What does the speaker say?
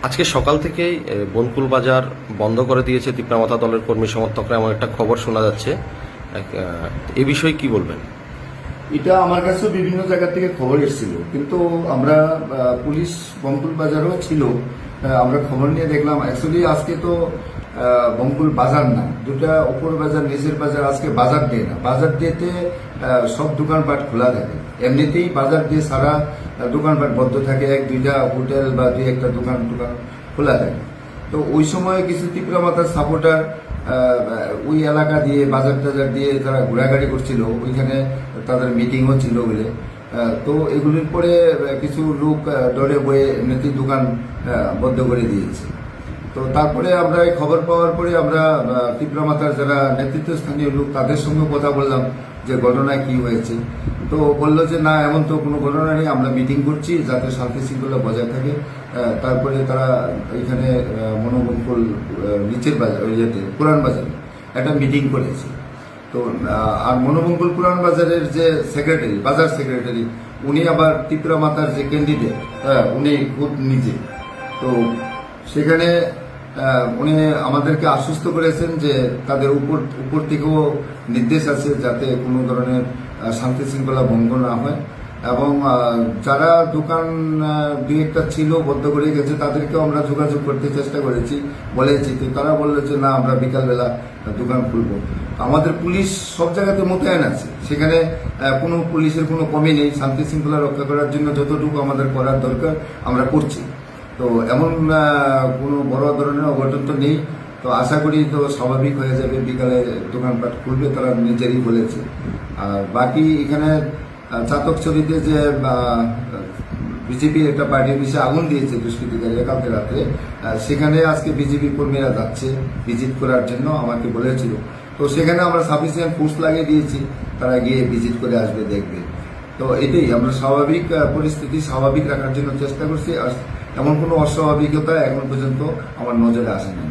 আজকে সকাল থেকেই বনকুল বাজার বন্ধ করে দিয়েছে তিপ্রামাতা দলের কর্মী সমর্থকরা, এমন একটা খবর শোনা যাচ্ছে। এ বিষয়ে কি বলবেন? এটা আমার কাছেও বিভিন্ন জায়গা থেকে খবর এসেছিল, কিন্তু আমরা পুলিশ বনকুল বাজারও ছিল, আমরা খবর নিয়ে দেখলাম। অ্যাকচুয়ালি আজকে তো বনকুল বাজার না, দুটা উপর বাজার নিচের বাজার, আজকে বাজার দিয়ে না। বাজার দিয়েতে সব দোকানপাট খোলা থাকে, এমনিতেই বাজার দিয়ে সারা দোকানপাট বন্ধ থাকে, এক দুইটা হোটেল বা দুই একটা দোকান খোলা থাকে। তো ওই সময় কিছু তিপ্রামাতার সাপোর্টার ওই এলাকা দিয়ে বাজার টাজার দিয়ে তারা ঘোরাঘুরি করছিল, ওইখানে তাদের মিটিংও ছিল বলে। তো এগুলির পরে কিছু লোক ডরে বয়ে এমনিতেই দোকান বন্ধ করে দিয়েছে। তো তারপরে আমরা এই খবর পাওয়ার পরে আমরা তিপ্রামাতার যারা নেতৃত্বস্থানীয় লোক তাদের সঙ্গে কথা বললাম যে ঘটনা কি হয়েছে। তো বললো যে না, এমন তো কোনো ঘটনা নেই, আমরা মিটিং করছি যাতে শান্তি শৃঙ্খলা বজায় থাকে। তারপরে তারা এখানে মনোবঙ্কুল নিচের বাজার ইয়েতে পুরান বাজারে একটা মিটিং করেছে। তো আর মনোবঙ্কুল পুরান বাজারের যে সেক্রেটারি, বাজার সেক্রেটারি, উনি আবার তিপ্রামাতার যে ক্যান্ডিডেট, উনি খুব নিজে। তো সেখানে উনি আমাদেরকে আশ্বস্ত করেছেন যে তাদের উপর থেকেও নির্দেশ আছে যাতে কোনো ধরনের শান্তি শৃঙ্খলা ভঙ্গ না হয়, এবং যারা দোকান দুই একটা ছিল বন্ধ করে গেছে তাদেরকেও আমরা যোগাযোগ করতে চেষ্টা করেছি, বলেছি। তো তারা বললো যে না, আমরা বিকালবেলা দোকান খুলবো। আমাদের পুলিশ সব জায়গাতে মোতায়েন আছে, সেখানে কোনো পুলিশের কোনো কমি নেই। শান্তি শৃঙ্খলা রক্ষা করার জন্য যতটুকু আমাদের করার দরকার আমরা করছি। তো এমন কোনো বড় ধরনের অঘটন তো নেই। তো আশা করি তো স্বাভাবিক হয়ে যাবে, বিকালে দোকানপাট খুলবে, তারা নিজেরই বলেছে। আর বাকি এখানে চাতকছড়িতে যে বিজেপির একটা পার্টি অফিসে আগুন দিয়েছে দুষ্কৃতিকারীরা কালকে রাত্রে, সেখানে আজকে বিজেপি কর্মীরা যাচ্ছে ভিজিট করার জন্য, আমাকে বলেছিল। তো সেখানে আমরা সাফিসিয়েন্ট ফোর্স লাগিয়ে দিয়েছি, তারা গিয়ে ভিজিট করে আসবে, দেখবে। তো এটাই আমরা স্বাভাবিক পরিস্থিতি স্বাভাবিক রাখার জন্য চেষ্টা করছি। আর এমন কোনো অস্বাভাবিকতা এখন পর্যন্ত আমার নজরে আসেনি।